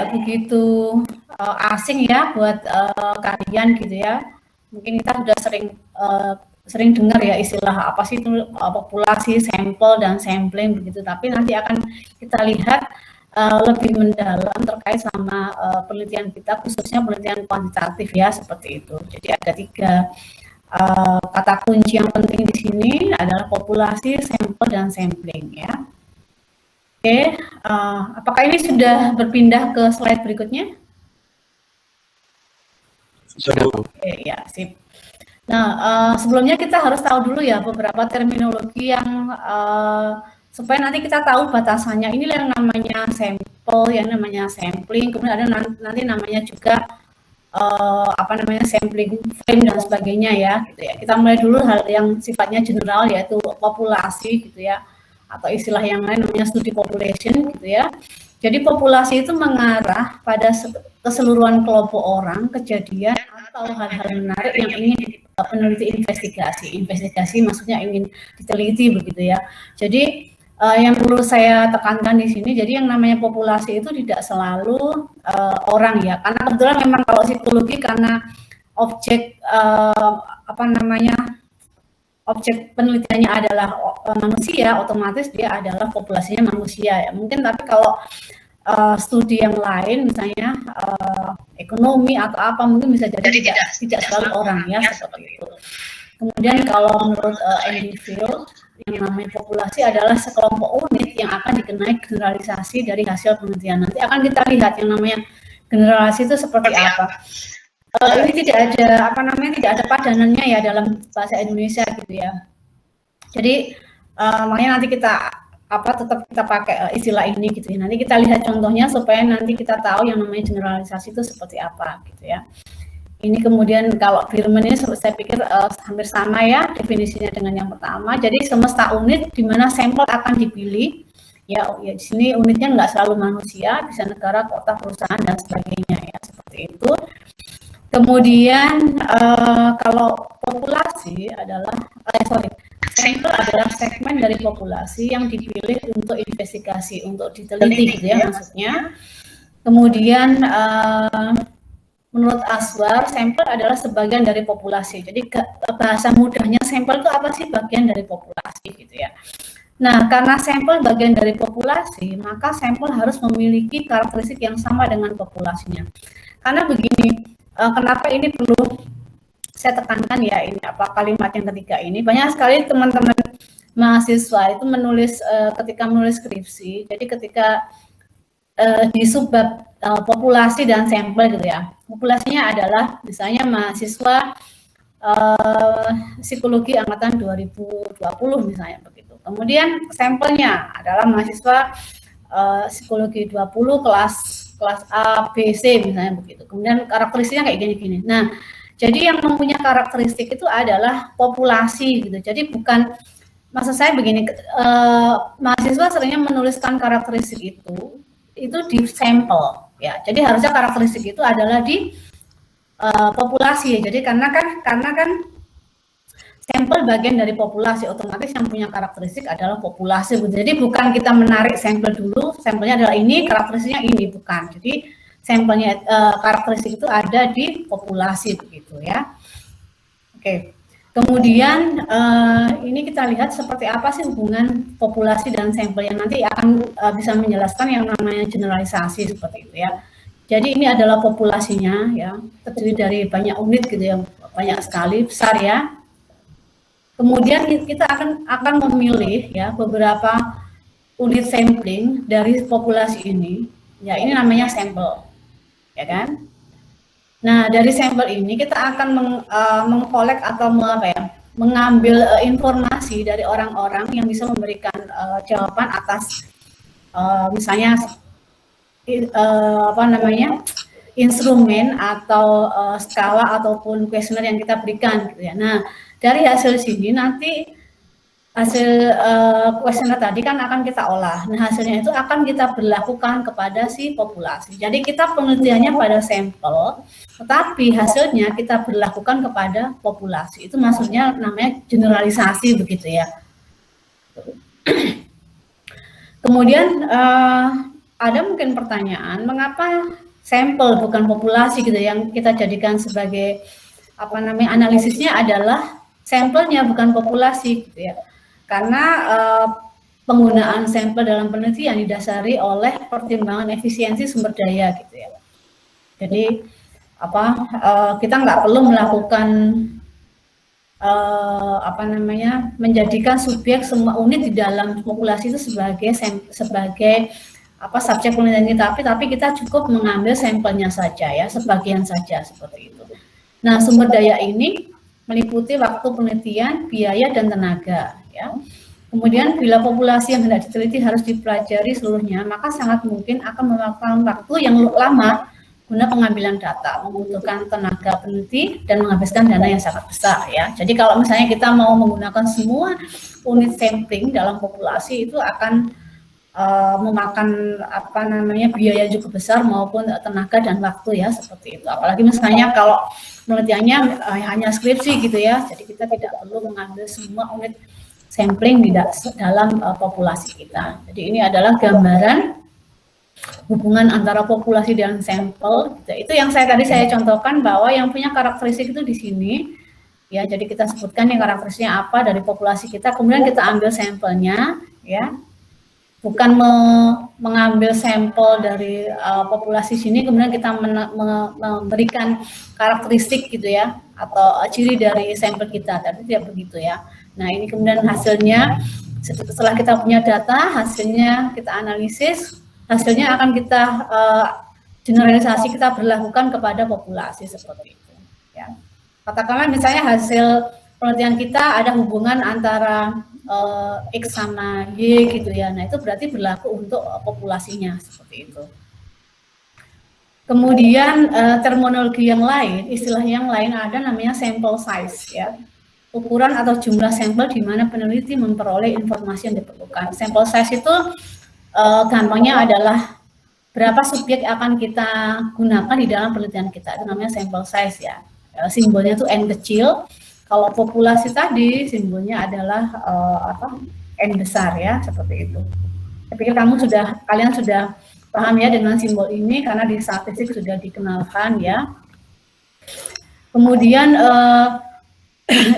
tidak begitu asing ya buat kalian gitu ya. Mungkin kita sudah sering dengar ya istilah apa sih itu populasi, sampel dan sampling begitu. Tapi nanti akan kita lihat lebih mendalam terkait sama penelitian kita, khususnya penelitian kuantitatif ya seperti itu. Jadi ada 3 kata kunci yang penting di sini adalah populasi, sampel dan sampling ya. Oke, apakah ini sudah berpindah ke slide berikutnya? Sudah, Bu. Oke, ya, sip. Nah, sebelumnya kita harus tahu dulu ya beberapa terminologi yang supaya nanti kita tahu batasannya. Ini yang namanya sampel, yang namanya sampling, kemudian ada nanti namanya juga sampling frame dan sebagainya ya, gitu ya. Kita mulai dulu hal yang sifatnya general yaitu populasi gitu ya, atau istilah yang lain namanya studi population gitu ya. Jadi populasi itu mengarah pada keseluruhan kelompok orang, kejadian atau hal-hal menarik yang ingin peneliti investigasi. Investigasi maksudnya ingin diteliti begitu ya. Jadi yang perlu saya tekankan di sini, jadi yang namanya populasi itu tidak selalu orang ya, karena kebetulan memang kalau psikologi karena objek objek penelitiannya adalah manusia, otomatis dia adalah populasinya manusia ya. Mungkin tapi kalau studi yang lain misalnya ekonomi atau apa mungkin bisa jadi tidak selalu orang ya seperti itu. Kemudian kalau menurut Andy Field yang namanya populasi adalah sekelompok unit yang akan dikenai generalisasi dari hasil penelitian. Nanti akan kita lihat yang namanya generalisasi itu seperti apa. Ini tidak ada tidak ada padanannya ya dalam bahasa Indonesia gitu ya. Jadi makanya nanti kita tetap kita pakai istilah ini gitu ya. Nanti kita lihat contohnya supaya nanti kita tahu yang namanya generalisasi itu seperti apa gitu ya. Ini kemudian kalau Bierman ini saya pikir hampir sama ya definisinya dengan yang pertama. Jadi semesta unit di mana sampel akan dipilih. Ya di sini unitnya nggak selalu manusia, bisa negara, kota, perusahaan dan sebagainya ya seperti itu. Kemudian kalau populasi adalah sampel adalah segmen dari populasi yang dipilih untuk investigasi, untuk diteliti gitu ya maksudnya. Kemudian menurut Aswar, sampel adalah sebagian dari populasi. Jadi bahasa mudahnya sampel itu apa sih? Bagian dari populasi gitu ya. Nah, karena sampel bagian dari populasi, maka sampel harus memiliki karakteristik yang sama dengan populasinya. Karena begini, kenapa ini perlu saya tekankan ya ini kalimat yang ketiga ini. Banyak sekali teman-teman mahasiswa itu menulis ketika menulis skripsi. Jadi ketika di subbab populasi dan sampel gitu ya. Populasinya adalah misalnya mahasiswa psikologi angkatan 2020 misalnya begitu. Kemudian sampelnya adalah mahasiswa psikologi 20 kelas A, B, C misalnya begitu. Kemudian karakteristiknya kayak gini-gini. Nah, jadi yang mempunyai karakteristik itu adalah populasi gitu. Jadi bukan, maksud saya begini, mahasiswa seringnya menuliskan karakteristik itu di sampel ya. Jadi harusnya karakteristik itu adalah di populasi. Jadi karena kan sampel bagian dari populasi, otomatis yang punya karakteristik adalah populasi. Jadi bukan kita menarik sampel dulu, sampelnya adalah ini, karakteristiknya ini, bukan. Jadi sampelnya karakteristik itu ada di populasi begitu ya. Oke. Kemudian ini kita lihat seperti apa sih hubungan populasi dan sampel yang nanti akan bisa menjelaskan yang namanya generalisasi seperti itu ya. Jadi ini adalah populasinya ya, terdiri dari banyak unit gitu ya, banyak sekali, besar ya. Kemudian kita akan memilih ya beberapa unit sampling dari populasi ini. Ya ini namanya sampel, ya kan? Nah dari sampel ini kita akan mengkolek atau mengambil informasi dari orang-orang yang bisa memberikan jawaban atas misalnya instrumen atau skala ataupun kuesioner yang kita berikan gitu ya. Nah dari hasil sini nanti hasil kuesioner tadi kan akan kita olah. Nah hasilnya itu akan kita berlakukan kepada si populasi. Jadi kita penelitiannya pada sampel, tetapi hasilnya kita berlakukan kepada populasi. Itu maksudnya namanya generalisasi begitu ya. Kemudian ada mungkin pertanyaan, mengapa sampel bukan populasi gitu yang kita jadikan sebagai apa namanya analisisnya adalah sampelnya bukan populasi gitu ya. Karena penggunaan sampel dalam penelitian didasari oleh pertimbangan efisiensi sumber daya gitu ya. Jadi kita nggak perlu melakukan menjadikan subjek semua unit di dalam populasi itu sebagai subjek penelitian kita, tapi kita cukup mengambil sampelnya saja ya, sebagian saja seperti itu. Nah, sumber daya ini meliputi waktu penelitian, biaya dan tenaga ya. Kemudian bila populasi yang hendak diteliti harus dipelajari seluruhnya, maka sangat mungkin akan memakan waktu yang lama guna pengambilan data, membutuhkan tenaga peneliti dan menghabiskan dana yang sangat besar ya. Jadi kalau misalnya kita mau menggunakan semua unit sampling dalam populasi itu akan memakan biaya cukup besar maupun tenaga dan waktu ya, seperti itu. Apalagi misalnya kalau penelitiannya hanya skripsi gitu ya, jadi kita tidak perlu mengambil semua unit sampling di dalam populasi kita. Jadi ini adalah gambaran hubungan antara populasi dan sampel. Itu yang saya contohkan bahwa yang punya karakteristik itu di sini. Ya, jadi kita sebutkan yang karakteristiknya apa dari populasi kita, kemudian kita ambil sampelnya, ya. Bukan mengambil sampel dari populasi sini, kemudian kita memberikan karakteristik gitu ya, atau ciri dari sampel kita. Tapi tidak begitu ya. Nah, ini kemudian hasilnya, setelah kita punya data, hasilnya kita analisis, hasilnya akan kita generalisasi, kita berlakukan kepada populasi seperti itu. Ya. Katakanlah misalnya hasil penelitian kita ada hubungan antara X sama Y gitu ya, nah itu berarti berlaku untuk populasinya seperti itu. Kemudian terminologi yang lain, istilah yang lain ada namanya sample size ya. Ukuran atau jumlah sampel di mana peneliti memperoleh informasi yang diperlukan. Sampel size itu gampangnya adalah berapa subjek akan kita gunakan di dalam penelitian kita. Itu namanya sample size ya. Simbolnya itu N kecil. Kalau populasi tadi simbolnya adalah N besar ya, seperti itu. Saya pikir kalian sudah paham ya dengan simbol ini karena di statistik sudah dikenalkan ya. Kemudian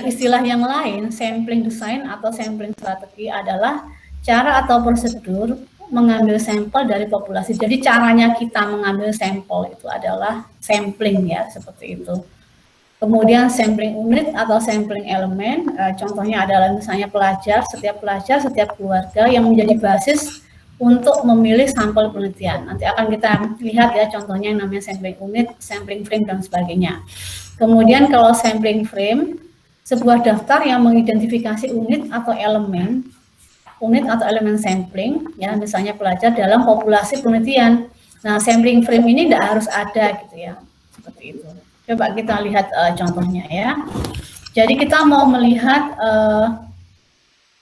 istilah yang lain, sampling design atau sampling strategi adalah cara atau prosedur mengambil sampel dari populasi. Jadi caranya kita mengambil sampel itu adalah sampling ya, seperti itu. Kemudian sampling unit atau sampling elemen, contohnya adalah misalnya setiap pelajar, setiap keluarga yang menjadi basis untuk memilih sampel penelitian. Nanti akan kita lihat ya contohnya yang namanya sampling unit, sampling frame dan sebagainya. Kemudian kalau sampling frame, sebuah daftar yang mengidentifikasi unit atau elemen sampling, ya misalnya pelajar dalam populasi penelitian. Nah, sampling frame ini tidak harus ada gitu ya, seperti itu. Coba kita lihat contohnya ya. Jadi kita mau melihat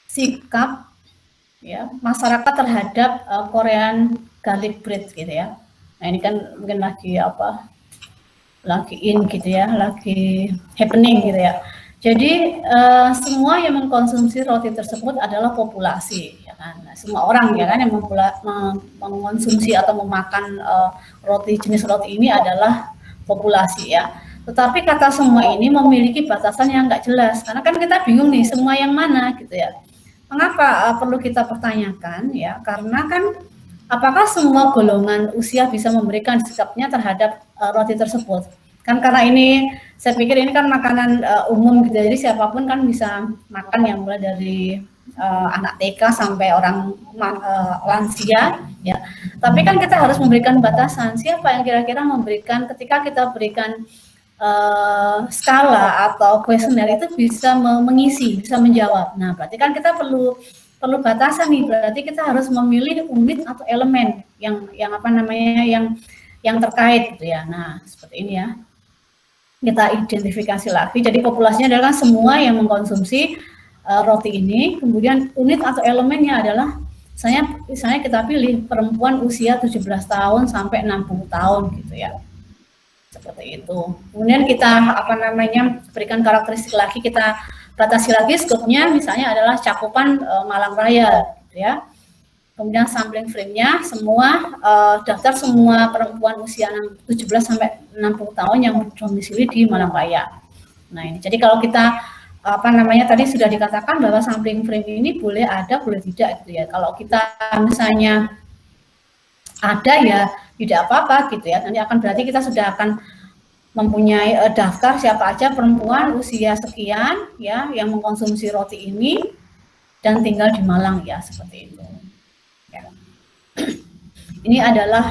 sikap ya masyarakat terhadap Korean garlic bread gitu ya. Nah ini kan mungkin lagi in gitu ya, lagi happening gitu ya. Jadi semua yang mengkonsumsi roti tersebut adalah populasi, ya kan? Nah, semua orang ya kan yang mengkonsumsi atau memakan jenis roti ini adalah populasi ya. Tetapi kata semua ini memiliki batasan yang nggak jelas, karena kan kita bingung nih semua yang mana gitu ya. Mengapa perlu kita pertanyakan ya? Karena kan apakah semua golongan usia bisa memberikan sikapnya terhadap roti tersebut? Kan karena ini, saya pikir ini kan makanan umum gitu, jadi siapapun kan bisa makan yang mulai dari anak TK sampai orang lansia ya. Tapi kan kita harus memberikan batasan, siapa yang kira-kira memberikan, ketika kita berikan skala atau kuesioner itu bisa mengisi, bisa menjawab. Nah, berarti kan kita perlu batasan nih, berarti kita harus memilih unit atau elemen yang terkait gitu ya. Nah, seperti ini ya. Kita identifikasi lagi. Jadi populasinya adalah semua yang mengkonsumsi roti ini. Kemudian unit atau elemennya adalah misalnya kita pilih perempuan usia 17 tahun sampai 60 tahun gitu ya. Seperti itu. Kemudian kita berikan karakteristik lagi, kita batasi lagi skopnya, misalnya adalah cakupan Malang Raya gitu ya. Kemudian sampling frame-nya semua daftar semua perempuan usia 17 sampai 60 tahun yang berdomisili di Malang Raya. Nah, ini jadi kalau kita tadi sudah dikatakan bahwa sampling frame ini boleh ada, boleh tidak gitu ya. Kalau kita misalnya ada ya tidak apa-apa gitu ya. Nanti akan berarti kita sudah akan mempunyai daftar siapa aja perempuan usia sekian ya yang mengkonsumsi roti ini dan tinggal di Malang ya, seperti itu. Ya. Ini adalah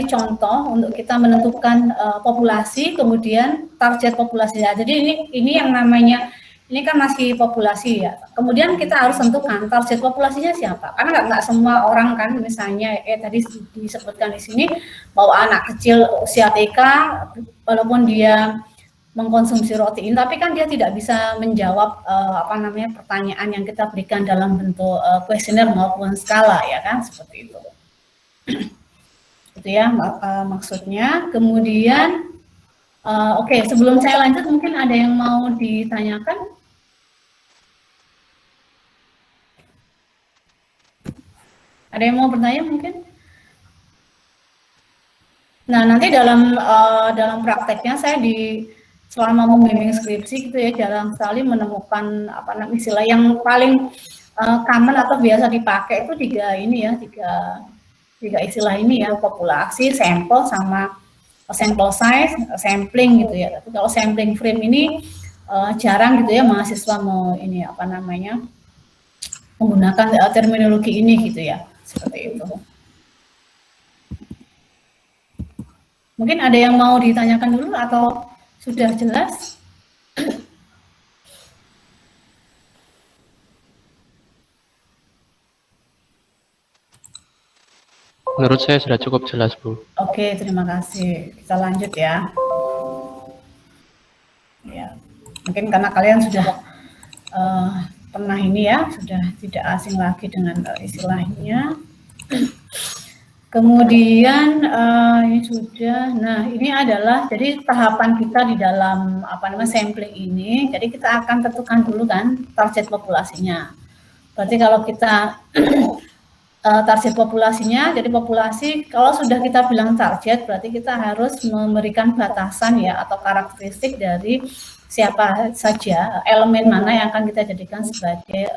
contoh untuk kita menentukan populasi, kemudian target populasinya. Jadi ini yang namanya, ini kan masih populasi ya. Kemudian kita harus tentukan target populasinya siapa. Karena nggak semua orang kan, misalnya tadi disebutkan di sini bahwa anak kecil usia TK, walaupun dia mengkonsumsi roti ini, tapi kan dia tidak bisa menjawab pertanyaan yang kita berikan dalam bentuk kuesioner maupun skala ya kan, seperti itu. Itu ya maksudnya. Kemudian oke, sebelum saya lanjut mungkin ada yang mau ditanyakan. Ada yang mau bertanya mungkin? Nah, nanti dalam prakteknya saya selama membimbing skripsi gitu ya, jarang sekali menemukan istilah yang paling common atau biasa dipakai itu tiga istilah ini ya, populasi, sampel, sama sample size, sampling gitu ya. Tapi kalau sampling frame ini jarang gitu ya mahasiswa mau ini menggunakan terminologi ini gitu ya, seperti itu. Mungkin ada yang mau ditanyakan dulu atau sudah jelas? Menurut saya sudah cukup jelas, Bu. Oke, terima kasih. Kita lanjut ya. Ya, mungkin karena kalian sudah pernah ini ya, sudah tidak asing lagi dengan istilahnya. Kemudian ini sudah. Nah, ini adalah jadi tahapan kita di dalam sampling ini. Jadi kita akan tentukan dulu kan target populasinya. Berarti kalau kita target populasinya, jadi populasi kalau sudah kita bilang target, berarti kita harus memberikan batasan ya atau karakteristik dari siapa saja, elemen mana yang akan kita jadikan sebagai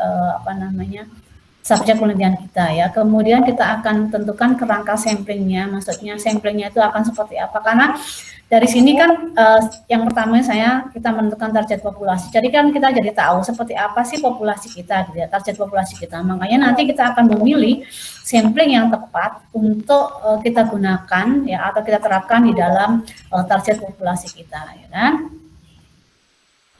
subjek penelitian kita ya. Kemudian kita akan tentukan kerangka samplingnya, maksudnya samplingnya itu akan seperti apa, karena dari sini kan yang pertama kita menentukan target populasi. Jadi kan kita jadi tahu seperti apa sih populasi kita, gitu ya, target populasi kita. Makanya nanti kita akan memilih sampling yang tepat untuk kita gunakan ya atau kita terapkan di dalam target populasi kita, ya kan?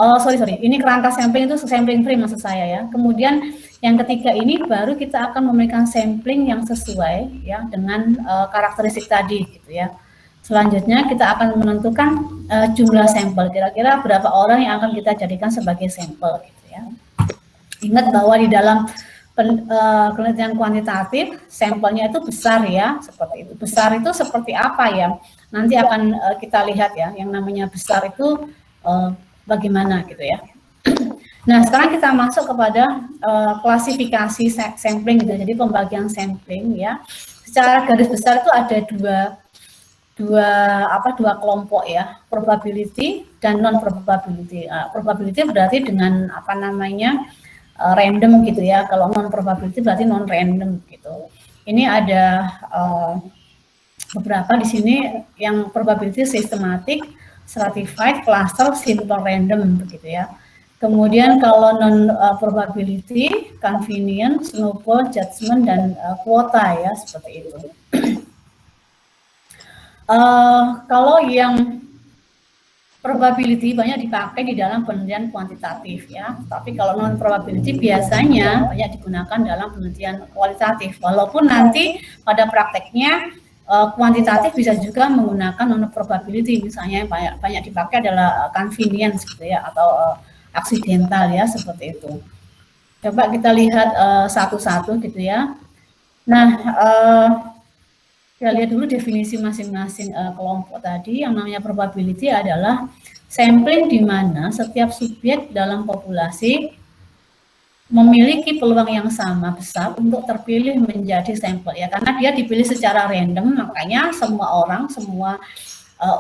Oh sorry, ini kerangka sampling itu sampling frame maksud saya ya. Kemudian yang ketiga ini baru kita akan memberikan sampling yang sesuai ya dengan karakteristik tadi gitu ya. Selanjutnya kita akan menentukan jumlah sampel, kira-kira berapa orang yang akan kita jadikan sebagai sampel gitu ya. Ingat bahwa di dalam penelitian kuantitatif sampelnya itu besar ya, seperti itu. Besar itu seperti apa ya? Nanti akan kita lihat ya, yang namanya besar itu bagaimana gitu ya. Nah, sekarang kita masuk kepada klasifikasi sampling gitu. Jadi pembagian sampling ya. Secara garis besar itu ada dua kelompok ya, probability dan non probability. Probability berarti dengan random gitu ya. Kalau non probability berarti non random gitu. Ini ada beberapa di sini yang probability systematic, stratified, cluster, simple random begitu ya. Kemudian kalau non probability, convenience, snowball, judgment, dan kuota ya, seperti itu. Kalau yang probability banyak dipakai di dalam penelitian kuantitatif ya, tapi kalau non probability biasanya banyak digunakan dalam penelitian kualitatif. Walaupun nanti pada prakteknya kuantitatif bisa juga menggunakan non probability, misalnya banyak dipakai adalah convenience gitu ya atau aksidental ya, seperti itu. Coba kita lihat satu-satu gitu ya. Nah, kita lihat dulu definisi masing-masing kelompok tadi. Yang namanya probability adalah sampling di mana setiap subjek dalam populasi memiliki peluang yang sama besar untuk terpilih menjadi sampel ya, karena dia dipilih secara random, makanya semua orang, semua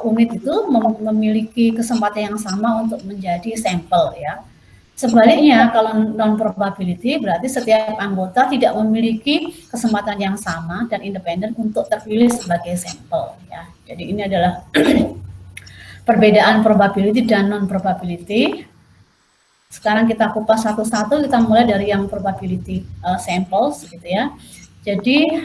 unit itu memiliki kesempatan yang sama untuk menjadi sampel ya. Sebaliknya kalau non probability berarti setiap anggota tidak memiliki kesempatan yang sama dan independen untuk terpilih sebagai sampel ya. Jadi ini adalah perbedaan probability dan non probability. Sekarang kita kupas satu-satu, kita mulai dari yang probability samples gitu ya. Jadi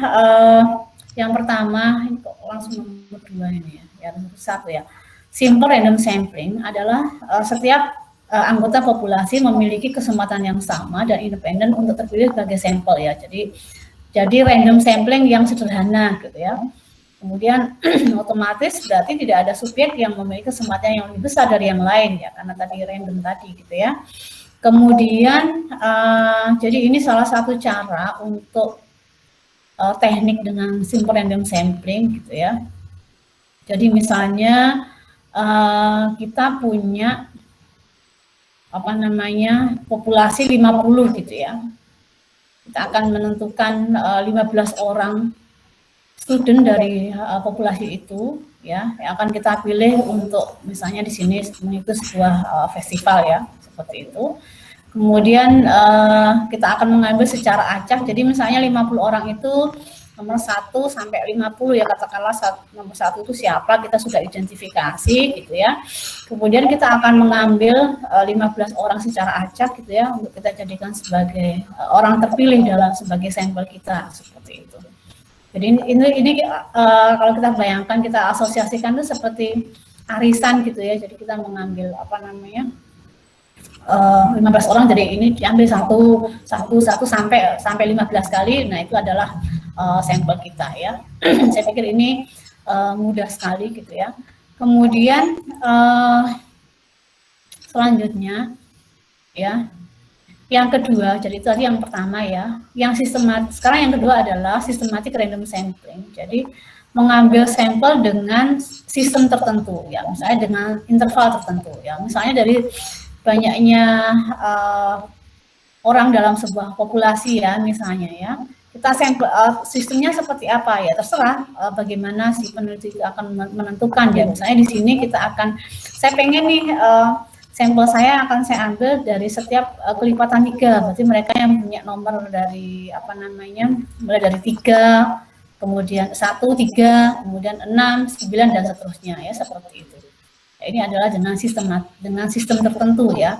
yang pertama, ini kok langsung nomor 2 ini ya, nomor 1 ya. Simple random sampling adalah setiap anggota populasi memiliki kesempatan yang sama dan independen untuk terpilih sebagai sampel ya. Jadi random sampling yang sederhana gitu ya. Kemudian otomatis berarti tidak ada subjek yang memiliki kesempatan yang lebih besar dari yang lain ya, karena tadi random tadi gitu ya. Kemudian jadi ini salah satu cara untuk teknik dengan simple random sampling gitu ya. Jadi misalnya kita punya apa namanya populasi 50 gitu ya. Kita akan menentukan 15 orang student dari populasi itu ya, yang akan kita pilih untuk misalnya di sini mengikuti sebuah festival ya, seperti itu. Kemudian kita akan mengambil secara acak, jadi misalnya 50 orang itu nomor 1 sampai 50 ya, katakanlah nomor 1 itu siapa, kita sudah identifikasi gitu ya. Kemudian kita akan mengambil 15 orang secara acak gitu ya, untuk kita jadikan sebagai orang terpilih sebagai sampel kita, seperti itu. Jadi ini kalau kita bayangkan, kita asosiasikan itu seperti arisan gitu ya. Jadi kita mengambil apa namanya 15 orang, jadi ini diambil satu sampai 15 kali. Nah itu adalah sampel kita ya. Saya pikir ini mudah sekali gitu ya. Kemudian selanjutnya ya. Yang kedua, jadi tadi yang pertama ya, yang sistematis. Sekarang yang kedua adalah systematic random sampling. Jadi mengambil sampel dengan sistem tertentu ya, misalnya dengan interval tertentu ya. Misalnya dari banyaknya orang dalam sebuah populasi ya, misalnya ya. Kita sampel sistemnya seperti apa ya, terserah bagaimana si peneliti akan menentukan ya. Misalnya di sini kita akan, saya pengen nih sampel saya akan saya ambil dari setiap kelipatan 3, berarti mereka yang punya nomor dari apa namanya, mulai dari 3, kemudian 1, 3, kemudian 6, 9 dan seterusnya ya, seperti itu. Nah, ini adalah dengan sistem tertentu ya.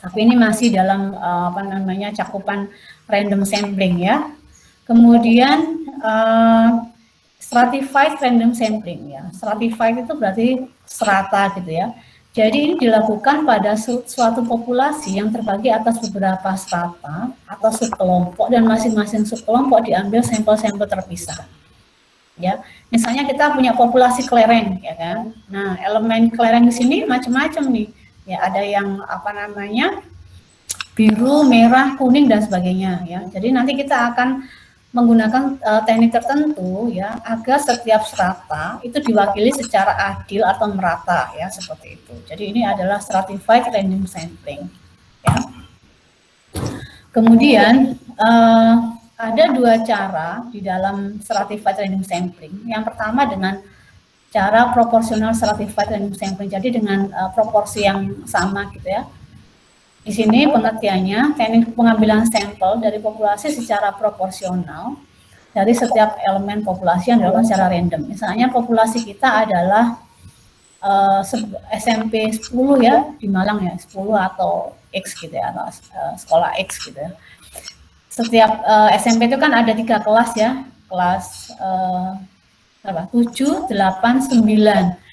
Tapi ini masih dalam apa namanya cakupan random sampling ya. Kemudian stratified random sampling ya. Stratified itu berarti serata gitu ya. Jadi ini dilakukan pada suatu populasi yang terbagi atas beberapa strata atau subkelompok, dan masing-masing subkelompok diambil sampel-sampel terpisah. Ya, misalnya kita punya populasi kelereng, ya kan. Nah, elemen kelereng di sini macam-macam nih. Ya, ada yang apa namanya biru, merah, kuning dan sebagainya. Ya, jadi nanti kita akan menggunakan teknik tertentu ya, agar setiap strata itu diwakili secara adil atau merata ya, seperti itu. Jadi ini adalah stratified random sampling ya. Kemudian ada 2 cara di dalam stratified random sampling. Yang pertama dengan cara proporsional stratified random sampling, jadi dengan proporsi yang sama gitu ya. Di sini pengertiannya, teknik pengambilan sampel dari populasi secara proporsional dari setiap elemen populasi yang dilakukan secara random. Misalnya populasi kita adalah SMP 10 ya, di Malang ya, 10 atau X gitu ya, atau sekolah X gitu ya. Setiap SMP itu kan ada 3 kelas ya, kelas 7, 8, 9.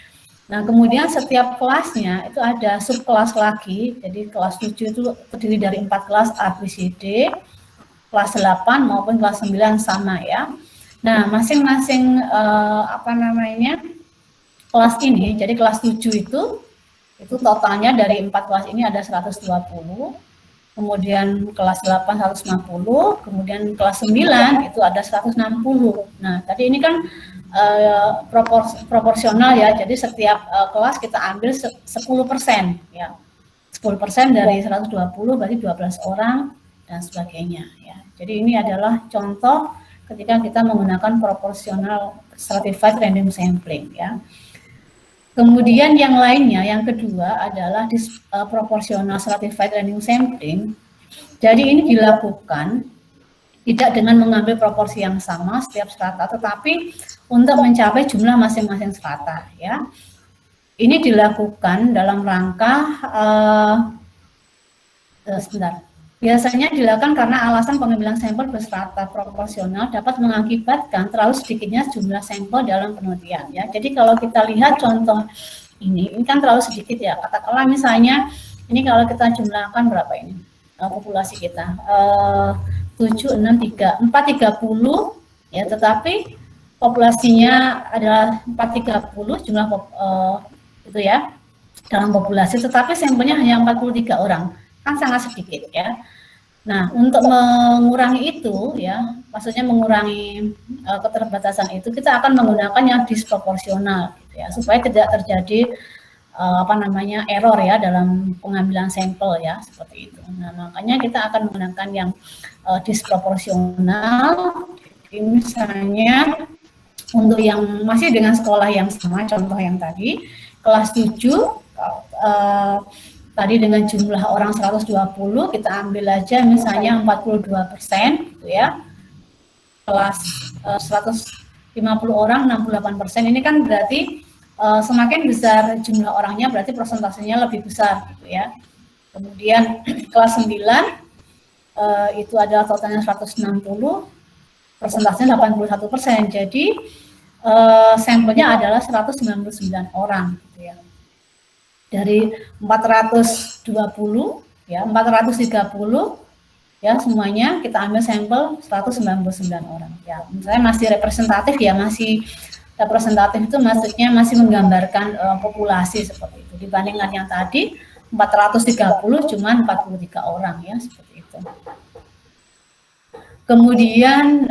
Nah, kemudian setiap kelasnya itu ada subkelas lagi. Jadi kelas 7 itu terdiri dari 4 kelas A, B, C, D. Kelas 8 maupun kelas 9 sama ya. Nah, masing-masing apa namanya kelas ini, jadi kelas 7 itu totalnya dari 4 kelas ini ada 120. Kemudian kelas 8 150, kemudian kelas 9 itu ada 160. Nah, tadi ini kan proporsional ya, jadi setiap kelas kita ambil 10% ya. 10% dari 120 berarti 12 orang dan sebagainya ya. Jadi ini adalah contoh ketika kita menggunakan proportional stratified random sampling ya. Kemudian yang lainnya, yang kedua adalah proportional stratified random sampling. Jadi ini dilakukan tidak dengan mengambil proporsi yang sama setiap strata, tetapi untuk mencapai jumlah masing-masing strata ya. Ini dilakukan dalam rangka sebentar. Biasanya dilakukan karena alasan pengambilan sampel berstrata proporsional dapat mengakibatkan terlalu sedikitnya jumlah sampel dalam penelitian ya. Jadi kalau kita lihat contoh ini kan terlalu sedikit ya. Katakanlah misalnya ini kalau kita jumlahkan berapa ini populasi kita 430 ya, tetapi populasinya adalah 430 jumlah itu ya dalam populasi, tetapi sampelnya hanya 43 orang. Kan sangat sedikit ya. Nah, untuk mengurangi itu ya, maksudnya mengurangi keterbatasan itu, kita akan menggunakan yang disproporsional gitu ya, supaya tidak terjadi error ya dalam pengambilan sampel ya, seperti itu. Nah, makanya kita akan menggunakan yang disproporsional. Jadi misalnya untuk yang masih dengan sekolah yang sama, contoh yang tadi kelas 7 tadi dengan jumlah orang 120, kita ambil aja misalnya 42% gitu ya. Kelas 150 orang 68%, ini kan berarti semakin besar jumlah orangnya berarti persentasenya lebih besar gitu ya. Kemudian kelas 9 itu adalah totalnya 160, persentasenya 81%. Jadi sampelnya adalah 199 orang gitu ya. Dari 420 ya 430 ya semuanya kita ambil sampel 199 orang ya. Misalnya masih representatif ya, masih representatif itu maksudnya masih menggambarkan populasi seperti itu. Dibandingkan yang tadi 430 cuma 43 orang ya, seperti itu. Kemudian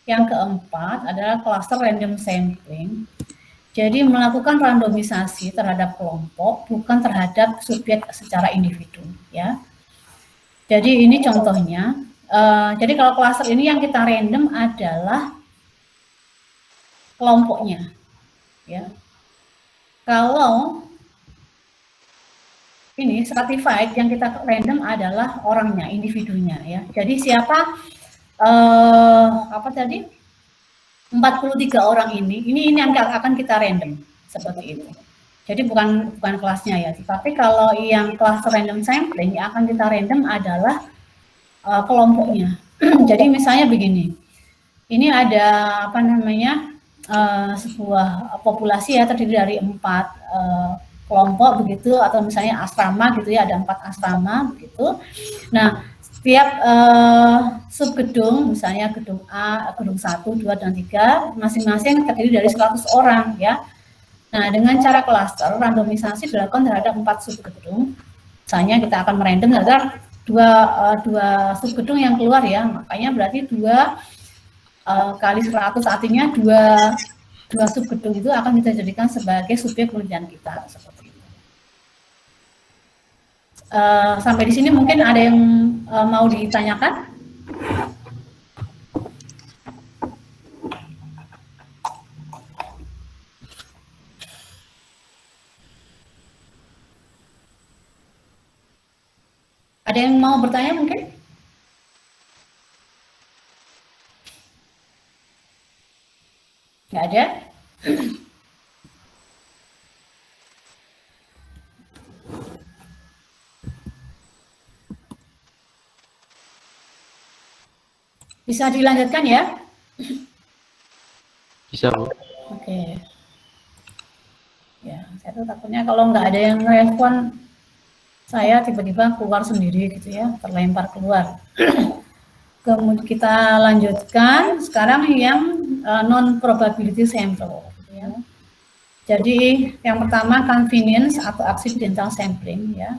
yang keempat adalah cluster random sampling. Jadi melakukan randomisasi terhadap kelompok, bukan terhadap subjek secara individu, ya. Jadi ini contohnya. Jadi kalau cluster ini yang kita random adalah kelompoknya, ya. Kalau ini stratified yang kita random adalah orangnya, individunya, ya. Jadi siapa? Apa tadi? 43 orang ini yang akan kita random seperti itu. Jadi bukan kelasnya ya, tapi kalau yang kelas random sampling yang akan kita random adalah kelompoknya. Jadi misalnya begini, ini ada apa namanya sebuah populasi ya terdiri dari 4 kelompok begitu, atau misalnya asrama gitu ya, ada 4 asrama begitu. Nah, setiap subgedung, misalnya gedung A, gedung 1, 2, dan 3, masing-masing terdiri dari 100 orang ya. Nah, dengan cara klaster, randomisasi dilakukan terhadap 4 subgedung. Misalnya kita akan merandom terhadap dua subgedung yang keluar ya, makanya berarti 2 kali 100, artinya 2 subgedung itu akan kita jadikan sebagai subjek penelitian kita, seperti itu. Sampai di sini mungkin ada yang mau ditanyakan? Ada yang mau bertanya mungkin? Nggak ada? Bisa dilanjutkan ya? Bisa, Bu. Oke. Ya, saya tuh takutnya kalau nggak ada yang respon, saya tiba-tiba keluar sendiri gitu ya, terlempar keluar. Kemudian kita lanjutkan sekarang yang non-probability sample. Gitu ya. Jadi yang pertama convenience atau accidental sampling ya.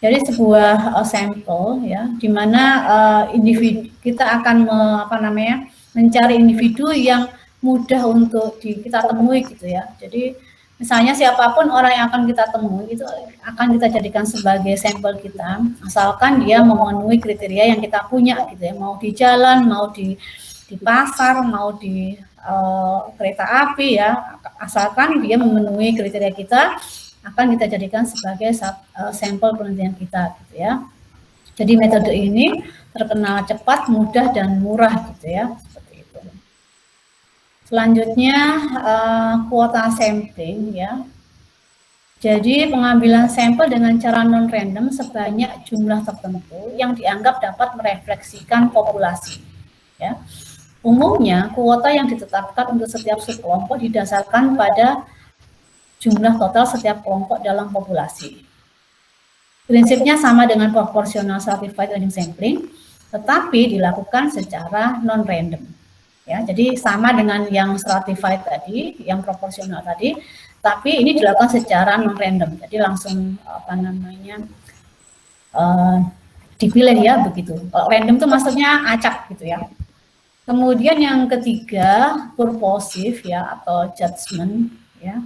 Jadi sebuah sampel ya, di mana individu kita akan mencari individu yang mudah untuk kita temui gitu ya. Jadi Misalnya siapapun orang yang akan kita temui itu akan kita jadikan sebagai sampel kita, asalkan dia memenuhi kriteria yang kita punya gitu ya, mau di jalan, mau di pasar, mau di kereta api ya, asalkan dia memenuhi kriteria kita, akan kita jadikan sebagai sampel penelitian kita gitu ya. Jadi metode ini terkenal cepat, mudah dan murah gitu ya. Selanjutnya kuota sampling ya. Jadi pengambilan sampel dengan cara non-random sebanyak jumlah tertentu yang dianggap dapat merefleksikan populasi. Ya. Umumnya kuota yang ditetapkan untuk setiap subkelompok didasarkan pada jumlah total setiap kelompok dalam populasi. Prinsipnya sama dengan proportional stratified random sampling, tetapi dilakukan secara non-random. Ya, jadi sama dengan yang stratified tadi, yang proporsional tadi, tapi ini dilakukan secara non-random. Jadi langsung dipilih ya begitu. Kalau random itu maksudnya acak gitu ya. Kemudian yang ketiga purposive ya atau judgment ya.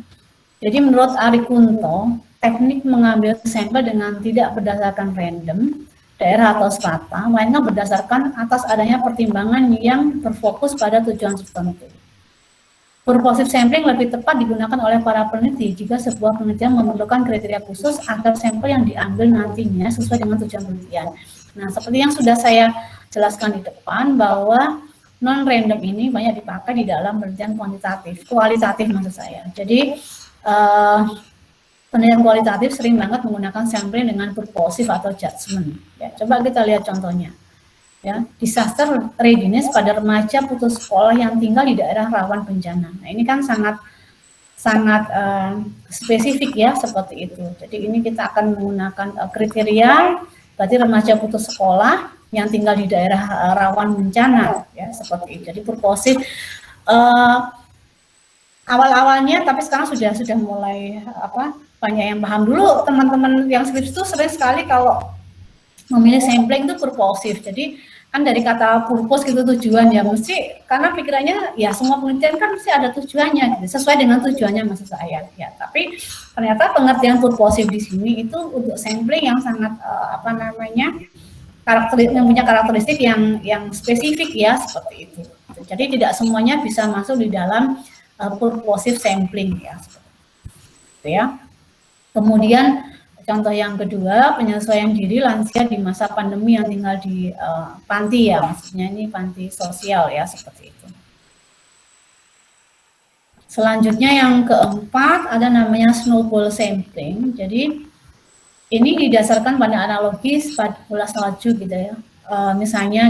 Jadi menurut Ari Kunto, teknik mengambil sampel dengan tidak berdasarkan random daerah atau strata, melainkan berdasarkan atas adanya pertimbangan yang berfokus pada tujuan tertentu. Purposive sampling lebih tepat digunakan oleh para peneliti jika sebuah penelitian memerlukan kriteria khusus agar sampel yang diambil nantinya sesuai dengan tujuan penelitian. Nah, seperti yang sudah saya jelaskan di depan bahwa non-random ini banyak dipakai di dalam penelitian kualitatif maksud saya. Jadi penelitian kualitatif sering banget menggunakan sampling dengan purposive atau judgment. Ya, coba kita lihat contohnya. Ya, disaster readiness pada remaja putus sekolah yang tinggal di daerah rawan bencana. Nah, ini kan sangat spesifik ya seperti itu. Jadi ini kita akan menggunakan kriteria berarti remaja putus sekolah yang tinggal di daerah rawan bencana ya seperti itu. Jadi purposive awal-awalnya, tapi sekarang sudah mulai banyak yang paham. Dulu teman-teman yang skripsi itu sering sekali kalau memilih sampling itu purposive. Jadi kan dari kata purpose gitu tujuan ya, mesti karena pikirannya ya semua penelitian kan mesti ada tujuannya gitu, sesuai dengan tujuannya maksud saya ya. Tapi ternyata pengertian purposive di sini itu untuk sampling yang sangat yang punya karakteristik yang spesifik ya seperti itu. Jadi tidak semuanya bisa masuk di dalam purposive sampling ya. Gitu ya. Kemudian contoh yang kedua, penyesuaian diri lansia di masa pandemi yang tinggal di panti ya, maksudnya ini panti sosial ya seperti itu. Selanjutnya yang keempat ada namanya snowball sampling. Jadi ini didasarkan pada analogi bola salju gitu ya. Misalnya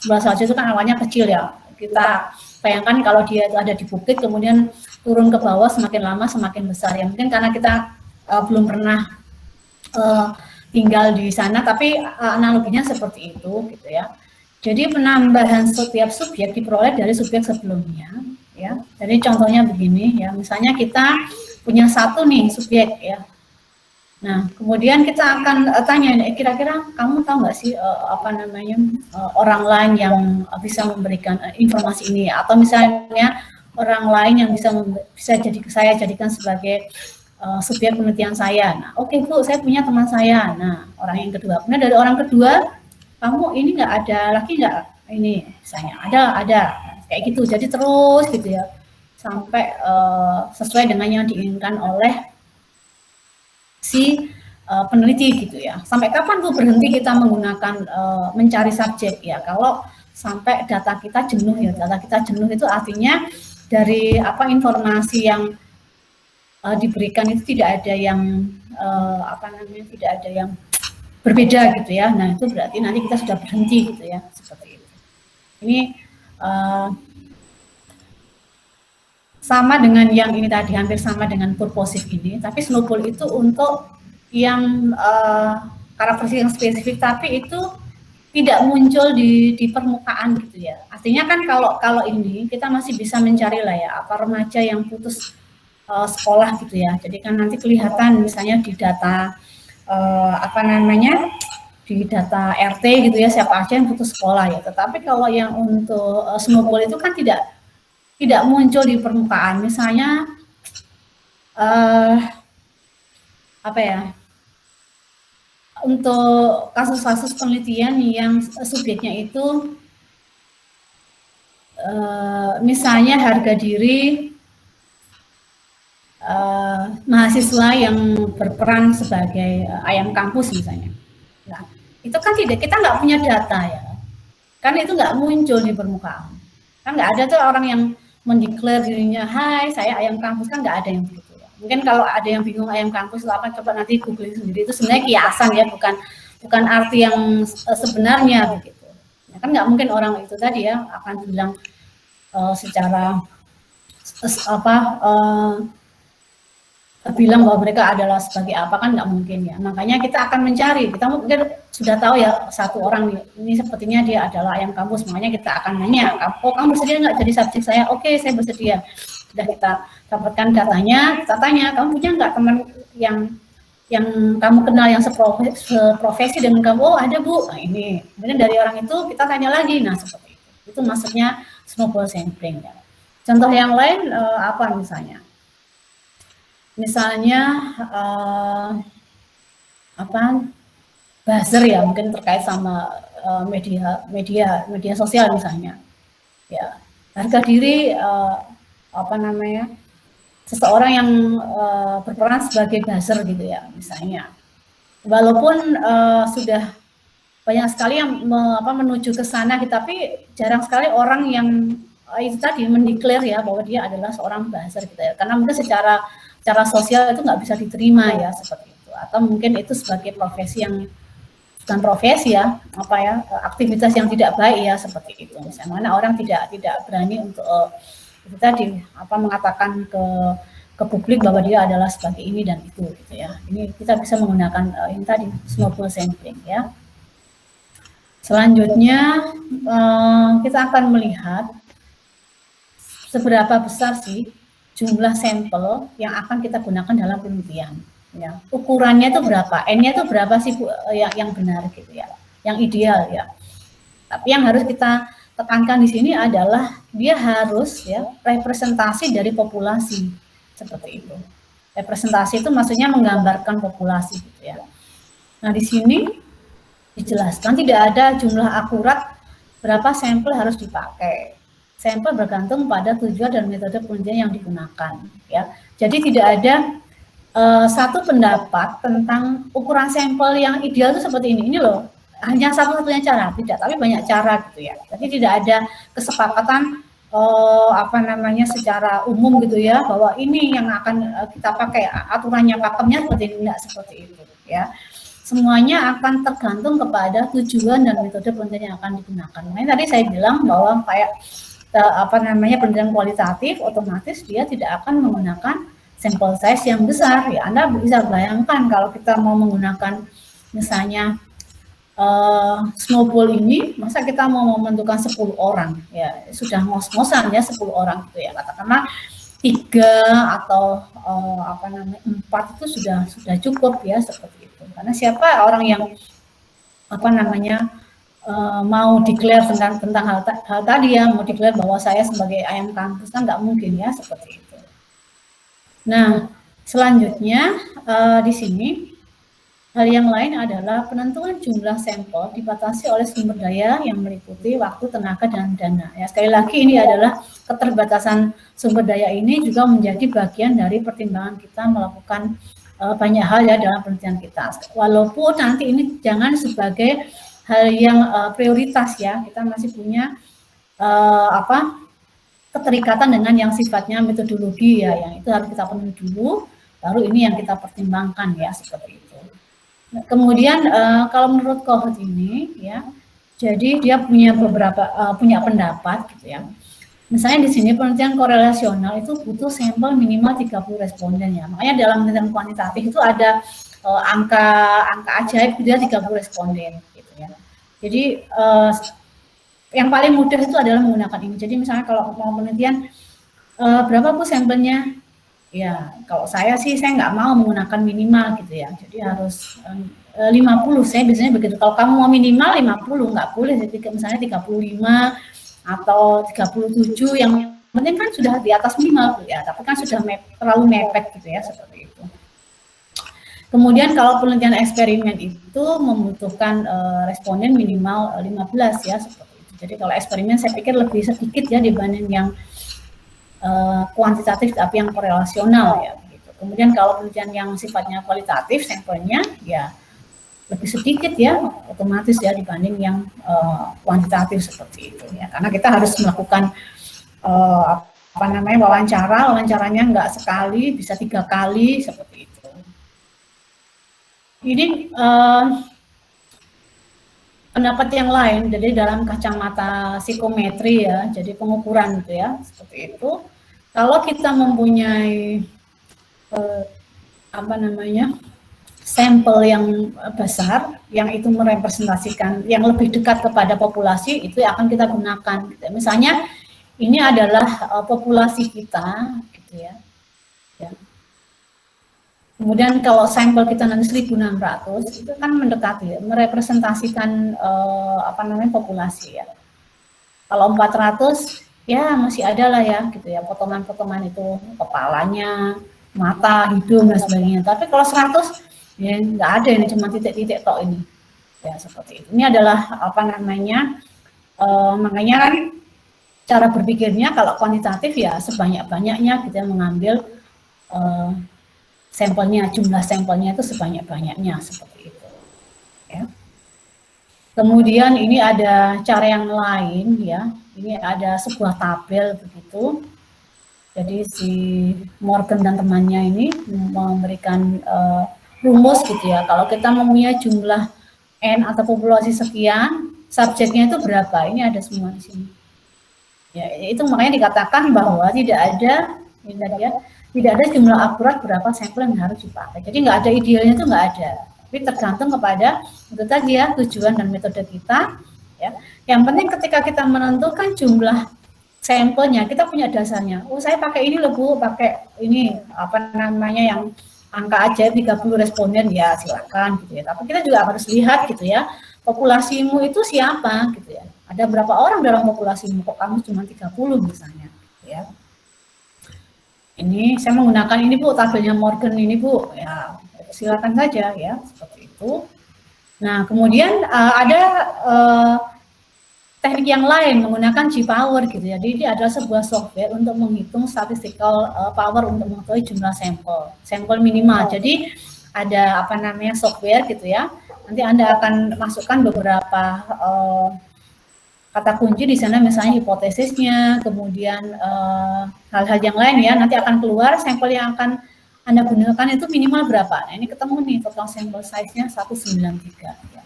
bola salju itu kan awalnya kecil ya. Kita bayangkan kalau dia ada di bukit kemudian turun ke bawah semakin lama semakin besar ya. Mungkin karena kita belum pernah tinggal di sana, tapi analoginya seperti itu gitu ya. Jadi penambahan setiap subjek diperoleh dari subjek sebelumnya ya. Jadi contohnya begini ya, misalnya kita punya satu nih subjek ya. Nah, kemudian kita akan tanya, kira-kira kamu tahu nggak sih orang lain yang bisa memberikan informasi ini, atau misalnya orang lain yang bisa saya jadikan sebagai subjek penelitian saya. Nah, oke Bu, saya punya teman saya. Nah, orang yang kedua. Kemudian dari orang kedua, kamu ini nggak ada lagi nggak? Ini misalnya ada kayak gitu. Jadi terus gitu ya, sampai sesuai dengan yang diinginkan oleh si peneliti gitu ya. Sampai kapan Bu berhenti kita menggunakan mencari subjek ya? Kalau sampai data kita jenuh ya, data kita jenuh itu artinya dari informasi yang diberikan itu tidak ada yang tidak ada yang berbeda gitu ya. Nah, itu berarti nanti kita sudah berhenti gitu ya, seperti itu. Ini sama dengan yang ini tadi, hampir sama dengan purposive ini, tapi snowball itu untuk yang karakteristik yang spesifik, tapi itu tidak muncul di permukaan gitu ya. Artinya kan kalau ini kita masih bisa mencari lah ya, apa remaja yang putus sekolah gitu ya. Jadi kan nanti kelihatan misalnya di data di data RT gitu ya, siapa aja yang putus sekolah ya. Tetapi kalau yang untuk snowball itu kan tidak muncul di permukaan. Misalnya apa ya, untuk kasus-kasus penelitian yang subjeknya itu misalnya harga diri mahasiswa yang berperan sebagai ayam kampus misalnya. Nah, itu kan kita nggak punya data ya, kan itu nggak muncul di permukaan. Kan nggak ada tuh orang yang mendeklar dirinya, hai saya ayam kampus, kan nggak ada yang begitu. Ya. Mungkin kalau ada yang bingung ayam kampus itu apa, coba nanti googling sendiri, itu sebenarnya kiasan ya, bukan arti yang sebenarnya begitu. Ya, kan nggak mungkin orang itu tadi ya akan bilang secara bilang bahwa mereka adalah sebagai apa, kan nggak mungkin ya. Makanya kita akan mencari, kita mungkin sudah tahu ya satu orang ini sepertinya dia adalah ayam kampus, makanya kita akan nanya, oh kamu bersedia nggak jadi subjek saya? Oke, saya bersedia. Sudah kita dapatkan datanya, kita tanya, kamu punya nggak teman yang kamu kenal yang seprofesi dengan kamu? Oh ada bu, nah ini. Kemudian dari orang itu kita tanya lagi, nah seperti itu. Itu maksudnya snowball sampling ya. Contoh yang lain apa misalnya? Misalnya buzzer ya, mungkin terkait sama media sosial misalnya ya, harga diri seseorang yang berperan sebagai buzzer gitu ya misalnya, walaupun sudah banyak sekali yang menuju ke sana, tapi jarang sekali orang yang itu tadi mendeklar ya bahwa dia adalah seorang buzzer gitu ya, karena mungkin secara sosial itu nggak bisa diterima ya seperti itu, atau mungkin itu sebagai profesi yang bukan profesi ya, aktivitas yang tidak baik ya seperti itu. Misalnya mana orang tidak berani untuk itu tadi mengatakan ke publik bahwa dia adalah sebagai ini dan itu gitu ya. Ini kita bisa menggunakan ini tadi snowball sampling ya. Selanjutnya kita akan melihat seberapa besar sih jumlah sampel yang akan kita gunakan dalam penelitian. Ya. Ukurannya itu berapa? N-nya itu berapa sih Bu, yang benar gitu ya, yang ideal ya. Tapi yang harus kita tekankan di sini adalah dia harus ya representasi dari populasi seperti itu. Representasi itu maksudnya menggambarkan populasi gitu ya. Nah di sini dijelaskan tidak ada jumlah akurat berapa sampel harus dipakai. Sampel bergantung pada tujuan dan metode penelitian yang digunakan. Ya, jadi tidak ada satu pendapat tentang ukuran sampel yang ideal itu seperti ini. Ini loh, hanya satu-satunya cara, tidak, tapi banyak cara gitu ya. Jadi tidak ada kesepakatan secara umum gitu ya, bahwa ini yang akan kita pakai aturannya pakemnya seperti ini, tidak seperti itu ya. Semuanya akan tergantung kepada tujuan dan metode penelitian yang akan digunakan. Nah, tadi saya bilang bahwa kayak penelitian kualitatif, otomatis dia tidak akan menggunakan sampel size yang besar ya. Anda bisa bayangkan kalau kita mau menggunakan misalnya snowball ini, masa kita mau membentukkan 10 orang ya, sudah ngos-ngosan ya 10 orang gitu ya, katakanlah 3 atau 4 itu sudah cukup ya seperti itu. Karena siapa orang yang mau declare tentang hal tadi ya, mau declare bahwa saya sebagai ayam kampus, kan nggak mungkin ya seperti itu. Nah, selanjutnya di sini hal yang lain adalah penentuan jumlah sampel dibatasi oleh sumber daya yang meliputi waktu, tenaga, dan dana. Ya, sekali lagi ini adalah keterbatasan sumber daya ini juga menjadi bagian dari pertimbangan kita melakukan banyak hal ya dalam penelitian kita. Walaupun nanti ini jangan sebagai hal yang prioritas ya, kita masih punya keterikatan dengan yang sifatnya metodologi ya, yang itu harus kita penuhi dulu, baru ini yang kita pertimbangkan ya seperti itu. Nah, kemudian kalau menurut cohort ini ya, jadi dia punya punya pendapat gitu ya. Misalnya di sini penelitian korelasional itu butuh sampel minimal 30 responden ya. Makanya dalam penelitian kuantitatif itu ada angka ajaib dia 30 responden. Jadi yang paling mudah itu adalah menggunakan ini. Jadi misalnya kalau mau penelitian berapa Bu sampelnya? Ya kalau saya sih saya nggak mau menggunakan minimal gitu ya. Jadi harus 50. Saya biasanya begitu. Kalau kamu mau minimal 50 nggak boleh. Jadi misalnya 35 atau 37 yang penting kan sudah di atas minimal ya, tapi kan sudah terlalu mepet gitu ya, seperti itu. Kemudian kalau penelitian eksperimen itu membutuhkan responden minimal 15 ya, seperti itu. Jadi kalau eksperimen saya pikir lebih sedikit ya dibanding yang kuantitatif tapi yang korelasional ya. Gitu. Kemudian kalau penelitian yang sifatnya kualitatif sampelnya ya lebih sedikit ya, otomatis ya dibanding yang kuantitatif seperti itu ya. Karena kita harus melakukan wawancaranya nggak sekali, bisa 3 kali seperti itu. Ini pendapat yang lain, jadi dalam kacamata psikometri ya, jadi pengukuran gitu ya, seperti itu. Kalau kita mempunyai sampel yang besar, yang itu merepresentasikan, yang lebih dekat kepada populasi, itu akan kita gunakan. Gitu. Misalnya ini adalah populasi kita, gitu ya. Kemudian kalau sampel kita nanti 1.600, itu kan mendekati, merepresentasikan populasi ya. Kalau 400, ya masih ada lah ya, gitu ya, potongan-potongan itu, kepalanya, mata, hidung dan sebagainya. Tapi kalau 100, ya nggak ada, ini cuma titik-titik tok ini, ya seperti itu. Ini adalah makanya kan cara berpikirnya kalau kuantitatif ya sebanyak-banyaknya kita mengambil sampelnya, jumlah sampelnya itu sebanyak-banyaknya seperti itu. Ya. Kemudian ini ada cara yang lain ya, ini ada sebuah tabel begitu. Jadi si Morgan dan temannya ini memberikan rumus gitu ya. Kalau kita mempunyai jumlah N atau populasi sekian, subjeknya itu berapa? Ini ada semua di sini. Ya, itu makanya dikatakan bahwa tidak ada jumlah akurat berapa sampel yang harus dipakai. Jadi nggak ada idealnya, itu nggak ada. Tapi tergantung kepada itu tadi ya, tujuan dan metode kita. Ya. Yang penting ketika kita menentukan jumlah sampelnya, kita punya dasarnya. Oh, saya pakai ini loh Bu, pakai ini yang angka aja 30 responden ya silakan gitu ya. Tapi kita juga harus lihat gitu ya, populasimu itu siapa gitu ya. Ada berapa orang dalam populasimu, kok kamu cuma 30 misalnya ya. Ini saya menggunakan ini Bu, tabelnya Morgan ini Bu, ya silakan saja ya, seperti itu. Nah, kemudian ada teknik yang lain menggunakan G-Power gitu ya. Jadi ini adalah sebuah software untuk menghitung statistical power untuk mengetahui jumlah sampel minimal. Jadi ada software gitu ya. Nanti Anda akan masukkan beberapa kata kunci di sana, misalnya hipotesisnya, kemudian hal-hal yang lain ya. Nanti akan keluar sampel yang akan Anda gunakan itu minimal berapa. Nah, ini ketemu nih total sampel size-nya 193 ya.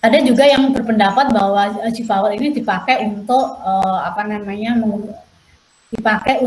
Ada juga yang berpendapat bahwa G-Power ini dipakai untuk dipakai